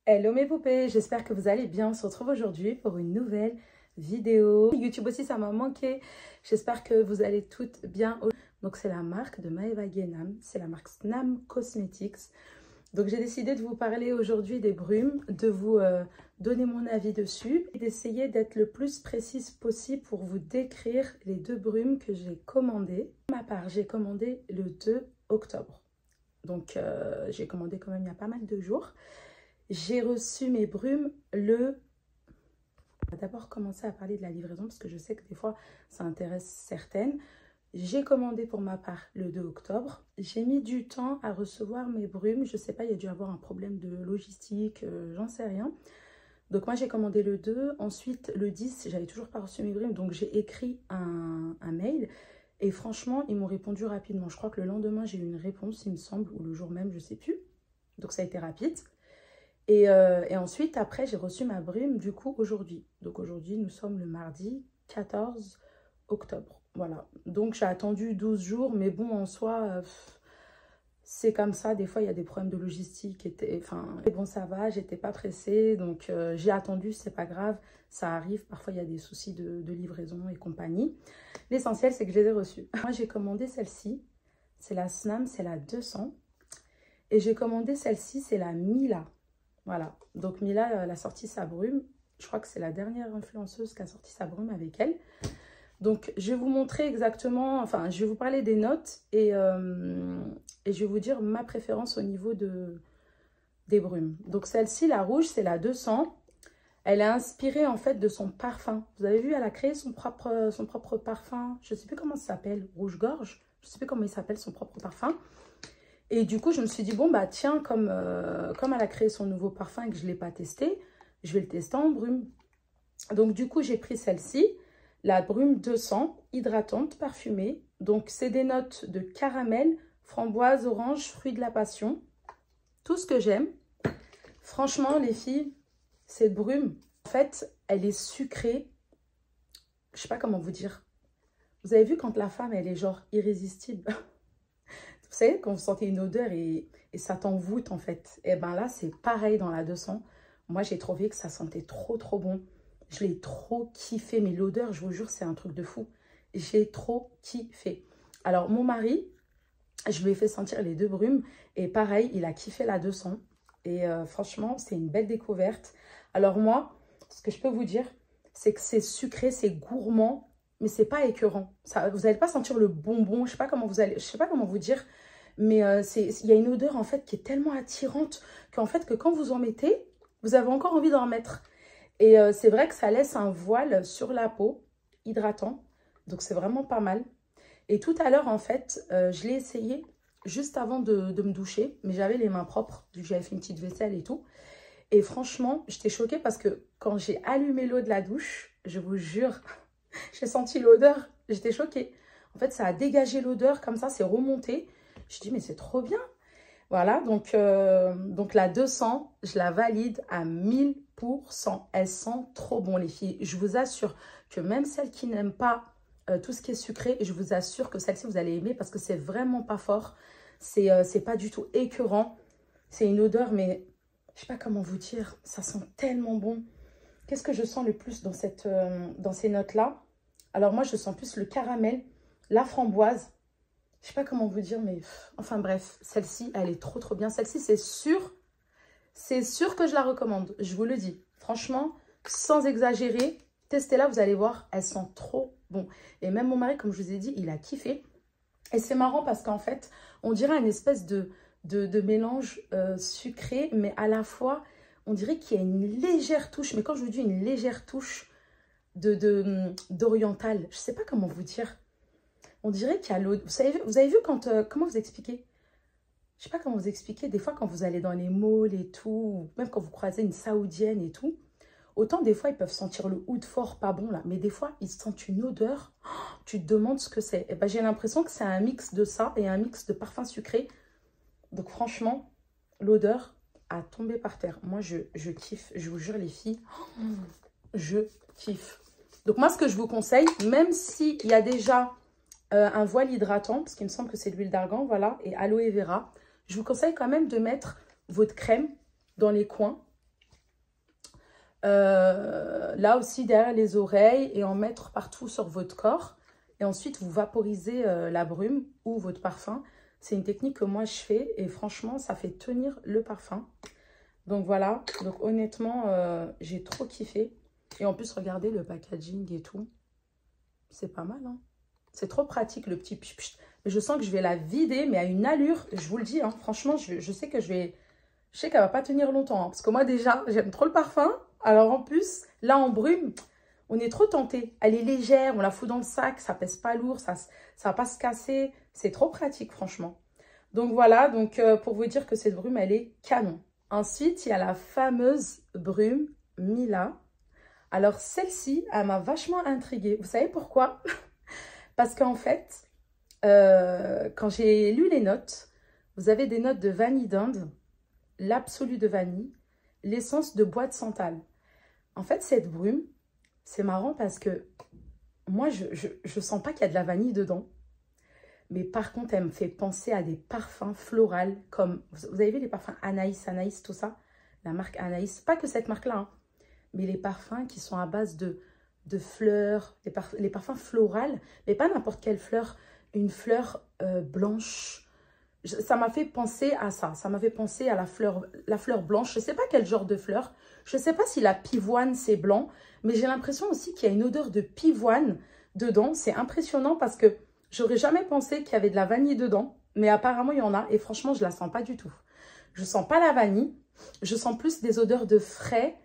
Hello mes poupées, j'espère que vous allez bien. On se retrouve aujourd'hui pour une nouvelle vidéo. YouTube aussi, ça m'a manqué. J'espère que vous allez toutes bien. Donc c'est la marque de Maeva Guénam, c'est la marque Snam Cosmetics. Donc j'ai décidé de vous parler aujourd'hui des brumes, de vous donner mon avis dessus et d'essayer d'être le plus précise possible pour vous décrire les deux brumes que j'ai commandées. Pour ma part, j'ai commandé le 2 octobre. Donc j'ai commandé quand même il y a pas mal de jours. J'ai reçu mes brumes le... On va d'abord commencer à parler de la livraison parce que je sais que des fois ça intéresse certaines. J'ai commandé pour ma part le 2 octobre. J'ai mis du temps à recevoir mes brumes. Je sais pas, il y a dû avoir un problème de logistique, j'en sais rien. Donc moi j'ai commandé le 2. Ensuite le 10, j'avais toujours pas reçu mes brumes. Donc j'ai écrit un mail. Et franchement, ils m'ont répondu rapidement. Je crois que le lendemain, j'ai eu une réponse, il me semble, ou le jour même, je sais plus. Donc ça a été rapide. Et ensuite, après, j'ai reçu ma brume, du coup, aujourd'hui. Donc aujourd'hui, nous sommes le mardi 14 octobre. Voilà. Donc j'ai attendu 12 jours, mais bon, en soi, c'est comme ça. Des fois, il y a des problèmes de logistique. Enfin, bon, ça va, j'étais pas pressée. Donc j'ai attendu, c'est pas grave. Ça arrive. Parfois, il y a des soucis de livraison et compagnie. L'essentiel, c'est que je les ai reçus. Moi, j'ai commandé celle-ci. C'est la Snam, c'est la 200. Et j'ai commandé celle-ci, c'est la Mila. Voilà, donc Mila, elle a sorti sa brume. Je crois que c'est la dernière influenceuse qui a sorti sa brume avec elle. Donc, je vais vous montrer exactement, enfin, je vais vous parler des notes et je vais vous dire ma préférence au niveau des brumes. Donc, celle-ci, la rouge, c'est la 200. Elle est inspirée, en fait, de son parfum. Vous avez vu, elle a créé son propre parfum. Je ne sais plus comment ça s'appelle, rouge-gorge. Je ne sais plus comment il s'appelle, son propre parfum. Et du coup, je me suis dit, bon, bah tiens, comme elle a créé son nouveau parfum et que je ne l'ai pas testé, je vais le tester en brume. Donc, du coup, j'ai pris celle-ci, la brume 200, hydratante, parfumée. Donc, c'est des notes de caramel, framboise, orange, fruit de la passion. Tout ce que j'aime. Franchement, les filles, cette brume, en fait, elle est sucrée. Je ne sais pas comment vous dire. Vous avez vu quand la femme, elle est genre irrésistible. Vous savez, quand vous sentez une odeur et ça t'envoûte en fait. Et bien là, c'est pareil dans la 200. Moi, j'ai trouvé que ça sentait trop bon. Je l'ai trop kiffé. Mais l'odeur, je vous jure, c'est un truc de fou. J'ai trop kiffé. Alors, mon mari, je lui ai fait sentir les deux brumes. Et pareil, il a kiffé la 200. Et franchement, c'est une belle découverte. Alors moi, ce que je peux vous dire, c'est que c'est sucré, c'est gourmand. Mais c'est pas écœurant. Ça, vous n'allez pas sentir le bonbon. Je sais pas comment vous dire. Mais il y a une odeur en fait qui est tellement attirante qu'en fait que quand vous en mettez, vous avez encore envie d'en mettre. Et c'est vrai que ça laisse un voile sur la peau, hydratant. Donc c'est vraiment pas mal. Et tout à l'heure en fait, je l'ai essayé juste avant de me doucher. Mais j'avais les mains propres vu que j'avais fait une petite vaisselle et tout. Et franchement, j'étais choquée parce que quand j'ai allumé l'eau de la douche, je vous jure... J'ai senti l'odeur, j'étais choquée. En fait, ça a dégagé l'odeur, comme ça, c'est remonté. Je dis, mais c'est trop bien. Voilà, donc la 200, je la valide à 1000%. Elle sent trop bon, les filles. Je vous assure que même celles qui n'aiment pas tout ce qui est sucré, je vous assure que celle-ci, vous allez aimer parce que c'est vraiment pas fort. C'est pas du tout écœurant. C'est une odeur, mais je sais pas comment vous dire. Ça sent tellement bon. Qu'est-ce que je sens le plus dans ces notes-là? Alors moi, je sens plus le caramel, la framboise. Je sais pas comment vous dire, mais enfin bref, celle-ci, elle est trop bien. Celle-ci, c'est sûr que je la recommande. Je vous le dis. Franchement, sans exagérer, testez-la, vous allez voir, elle sent trop bon. Et même mon mari, comme je vous ai dit, il a kiffé. Et c'est marrant parce qu'en fait, on dirait une espèce de mélange sucré, mais à la fois... On dirait qu'il y a une légère touche, mais quand je vous dis une légère touche d'oriental, je ne sais pas comment vous dire. On dirait qu'il y a l'eau. Vous avez vu quand... comment vous expliquer? Je ne sais pas comment vous expliquer. Des fois, quand vous allez dans les malls et tout, même quand vous croisez une saoudienne et tout, autant des fois, ils peuvent sentir le oud fort, pas bon là. Mais des fois, ils sentent une odeur. Oh, tu te demandes ce que c'est. Et ben, j'ai l'impression que c'est un mix de ça et un mix de parfum sucré. Donc franchement, l'odeur... à tomber par terre. Moi, je kiffe. Je vous jure, les filles, je kiffe. Donc, moi, ce que je vous conseille, même s'il y a déjà un voile hydratant, parce qu'il me semble que c'est de l'huile d'argan, voilà, et aloe vera, je vous conseille quand même de mettre votre crème dans les coins Là aussi, derrière les oreilles et en mettre partout sur votre corps. Et ensuite, vous vaporisez la brume ou votre parfum. C'est une technique que moi, je fais et franchement, ça fait tenir le parfum. Donc voilà, donc honnêtement, j'ai trop kiffé. Et en plus, regardez le packaging et tout. C'est pas mal, hein. C'est trop pratique, le petit pchit. Mais je sens que je vais la vider, mais à une allure, je vous le dis, hein. Franchement, je sais que je sais qu'elle va pas tenir longtemps. Hein, parce que moi, déjà, j'aime trop le parfum. Alors en plus, là, en brume, on est trop tenté. Elle est légère, on la fout dans le sac, ça pèse pas lourd, ça va pas se casser. C'est trop pratique, franchement. Donc voilà, donc pour vous dire que cette brume, elle est canon. Ensuite, il y a la fameuse brume Mila. Alors celle-ci, elle m'a vachement intriguée. Vous savez pourquoi? Parce qu'en fait, quand j'ai lu les notes, vous avez des notes de vanille d'Inde, l'absolu de vanille, l'essence de bois de santal. En fait, cette brume, c'est marrant parce que moi, je sens pas qu'il y a de la vanille dedans. Mais par contre, elle me fait penser à des parfums floraux comme... Vous avez vu les parfums Anaïs, tout ça? La marque Anaïs. Pas que cette marque-là, hein, mais les parfums qui sont à base de fleurs, les parfums floraux, mais pas n'importe quelle fleur. Une fleur blanche. Ça m'a fait penser à ça. Ça m'a fait penser à la fleur blanche. Je ne sais pas quel genre de fleur. Je ne sais pas si la pivoine, c'est blanc. Mais j'ai l'impression aussi qu'il y a une odeur de pivoine dedans. C'est impressionnant parce que j'aurais jamais pensé qu'il y avait de la vanille dedans. Mais apparemment, il y en a. Et franchement, je ne la sens pas du tout. Je ne sens pas la vanille. Je sens plus des odeurs de frais,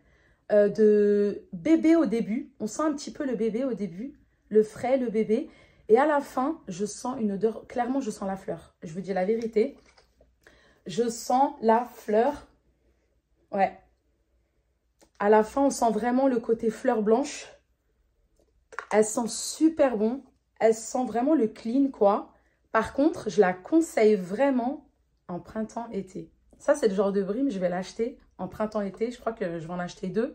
de bébé au début. On sent un petit peu le bébé au début. Le frais, le bébé. Et à la fin, je sens une odeur. Clairement, je sens la fleur. Je vous dis la vérité. Je sens la fleur. Ouais. À la fin, on sent vraiment le côté fleur blanche. Elle sent super bon. Elle sent vraiment le clean, quoi. Par contre, je la conseille vraiment en printemps-été. Ça, c'est le genre de brume, je vais l'acheter en printemps-été. Je crois que je vais en acheter 2.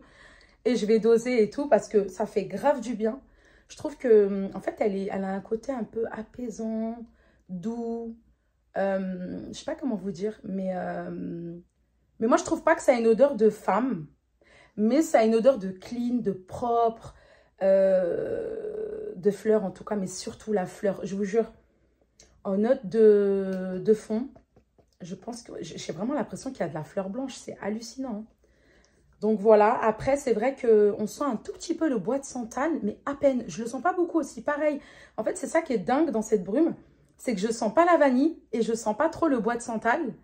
Et je vais doser et tout parce que ça fait grave du bien. Je trouve que, en fait, elle a un côté un peu apaisant, doux. Je sais pas comment vous dire, mais moi, je trouve pas que ça a une odeur de femme. Mais ça a une odeur de clean, de propre, de fleurs en tout cas, mais surtout la fleur. Je vous jure, en note de fond, je pense que j'ai vraiment l'impression qu'il y a de la fleur blanche. C'est hallucinant. Hein. Donc voilà, après c'est vrai qu'on sent un tout petit peu le bois de santal, mais à peine. Je le sens pas beaucoup aussi, pareil. En fait, c'est ça qui est dingue dans cette brume, c'est que je sens pas la vanille et je sens pas trop le bois de santal.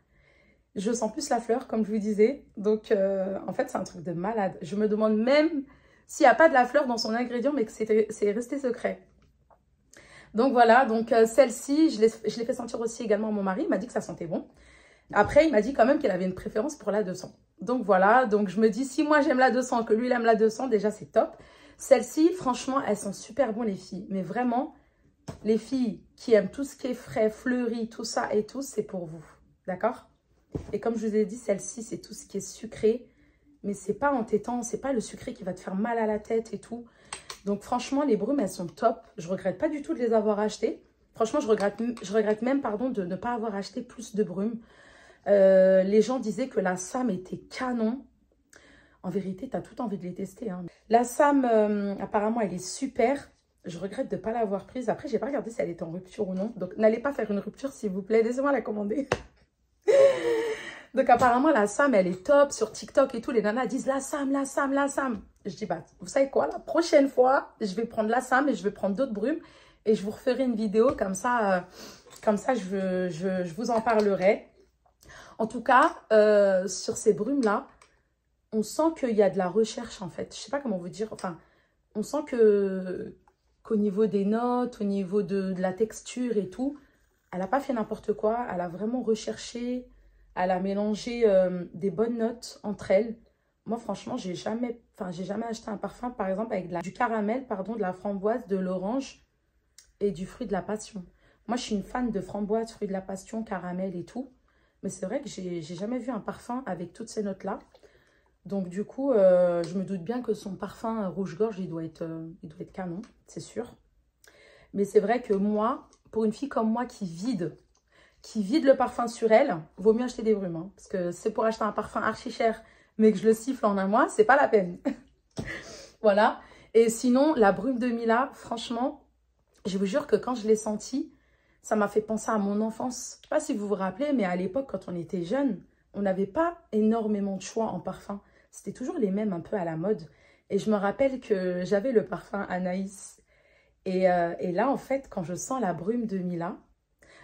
Je sens plus la fleur, comme je vous disais. Donc en fait, c'est un truc de malade. Je me demande même s'il n'y a pas de la fleur dans son ingrédient, mais que c'est resté secret. Donc voilà, donc celle-ci, je l'ai fait sentir aussi également à mon mari. Il m'a dit que ça sentait bon. Après, il m'a dit quand même qu'il avait une préférence pour la 200. Donc voilà, donc je me dis, si moi j'aime la 200, que lui il aime la 200, déjà c'est top. Celles-ci, franchement, elles sont super bonnes les filles. Mais vraiment, les filles qui aiment tout ce qui est frais, fleuri, tout ça et tout, c'est pour vous. D'accord? Et comme je vous ai dit, celle-ci, c'est tout ce qui est sucré. Mais c'est pas entêtant, c'est pas le sucré qui va te faire mal à la tête et tout. Donc franchement, les brumes, elles sont top. Je regrette pas du tout de les avoir achetées. Franchement, je regrette même pardon, de ne pas avoir acheté plus de brumes. Les gens disaient que la Sam était canon. En vérité, tu as tout envie de les tester. Hein. La Sam, apparemment, elle est super. Je regrette de ne pas l'avoir prise. Après, je n'ai pas regardé si elle était en rupture ou non. Donc, n'allez pas faire une rupture, s'il vous plaît. Laissez-moi la commander. Donc, apparemment, la Sam, elle est top. Sur TikTok et tout, les nanas disent la Sam, la Sam, la Sam. Je dis, bah, vous savez quoi? La prochaine fois, je vais prendre la Sam et je vais prendre d'autres brumes. Et je vous referai une vidéo. Comme ça, je vous en parlerai. En tout cas, sur ces brumes-là, on sent qu'il y a de la recherche, en fait. Je ne sais pas comment vous dire. Enfin, on sent qu'au niveau des notes, au niveau de la texture et tout, elle n'a pas fait n'importe quoi. Elle a vraiment recherché, elle a mélangé des bonnes notes entre elles. Moi, franchement, j'ai jamais acheté un parfum, par exemple, avec du caramel, pardon, de la framboise, de l'orange et du fruit de la passion. Moi, je suis une fan de framboise, fruit de la passion, caramel et tout. Mais c'est vrai que j'ai jamais vu un parfum avec toutes ces notes-là. Donc, du coup, je me doute bien que son parfum rouge-gorge, il doit être canon, c'est sûr. Mais c'est vrai que moi, pour une fille comme moi qui vide le parfum sur elle, vaut mieux acheter des brumes. Hein, parce que c'est pour acheter un parfum archi cher, mais que je le siffle en un mois, c'est pas la peine. Voilà. Et sinon, la brume de Mila, franchement, je vous jure que quand je l'ai sentie, ça m'a fait penser à mon enfance. Je ne sais pas si vous vous rappelez, mais à l'époque, quand on était jeune, on n'avait pas énormément de choix en parfum. C'était toujours les mêmes un peu à la mode. Et je me rappelle que j'avais le parfum Anaïs. Et là, en fait, quand je sens la brume de Mila,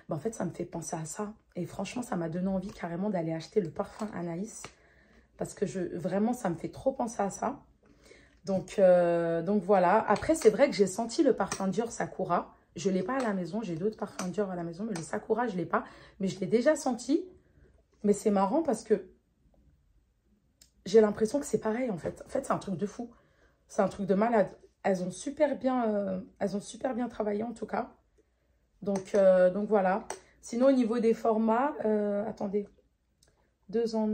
ben, en fait, ça me fait penser à ça. Et franchement, ça m'a donné envie carrément d'aller acheter le parfum Anaïs. Parce que vraiment, ça me fait trop penser à ça. Donc voilà. Après, c'est vrai que j'ai senti le parfum Dior Sakura. Je ne l'ai pas à la maison. J'ai d'autres parfums Dior à la maison. Mais le Sakura, je ne l'ai pas. Mais je l'ai déjà senti. Mais c'est marrant parce que j'ai l'impression que c'est pareil, en fait. En fait, c'est un truc de fou. C'est un truc de malade. Elles ont super bien travaillé, en tout cas. Donc voilà. Sinon, au niveau des formats, attendez. 2 en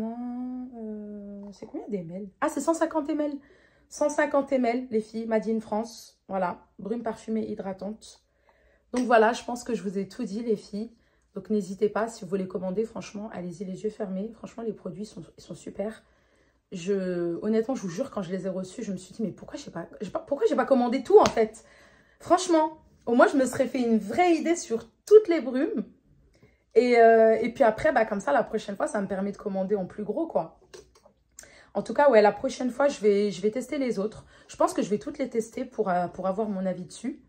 1. C'est combien d'ml? Ah, c'est 150 ml. 150 ml, les filles, Made in France. Voilà, brume parfumée hydratante. Donc voilà, je pense que je vous ai tout dit, les filles. Donc n'hésitez pas, si vous voulez commander, franchement, allez-y les yeux fermés. Franchement, les produits ils sont super. Honnêtement, je vous jure, quand je les ai reçus, je me suis dit, mais pourquoi j'ai pas commandé tout, en fait? Franchement, au moins, je me serais fait une vraie idée sur toutes les brumes. Et puis après, bah, comme ça, la prochaine fois, ça me permet de commander en plus gros, quoi. En tout cas, ouais, la prochaine fois, je vais tester les autres. Je pense que je vais toutes les tester pour avoir mon avis dessus.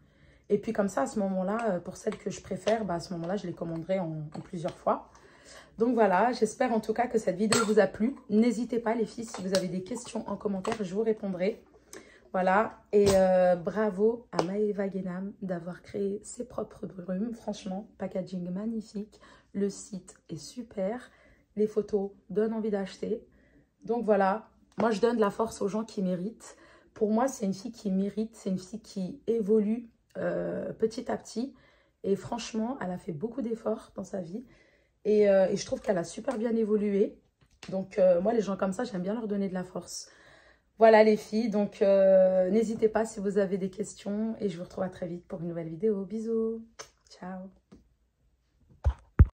Et puis comme ça, à ce moment-là, pour celles que je préfère, bah, à ce moment-là, je les commanderai en plusieurs fois. Donc voilà, j'espère en tout cas que cette vidéo vous a plu. N'hésitez pas les filles, si vous avez des questions en commentaire, je vous répondrai. Voilà, et bravo à Maeva Guénam d'avoir créé ses propres brumes. Franchement, packaging magnifique, le site est super, les photos donnent envie d'acheter. Donc voilà, moi je donne de la force aux gens qui méritent. Pour moi, c'est une fille qui mérite, c'est une fille qui évolue petit à petit. Et franchement, elle a fait beaucoup d'efforts dans sa vie. Et je trouve qu'elle a super bien évolué. Donc moi, les gens comme ça, j'aime bien leur donner de la force. Voilà les filles, donc n'hésitez pas si vous avez des questions. Et je vous retrouve à très vite pour une nouvelle vidéo. Bisous, ciao.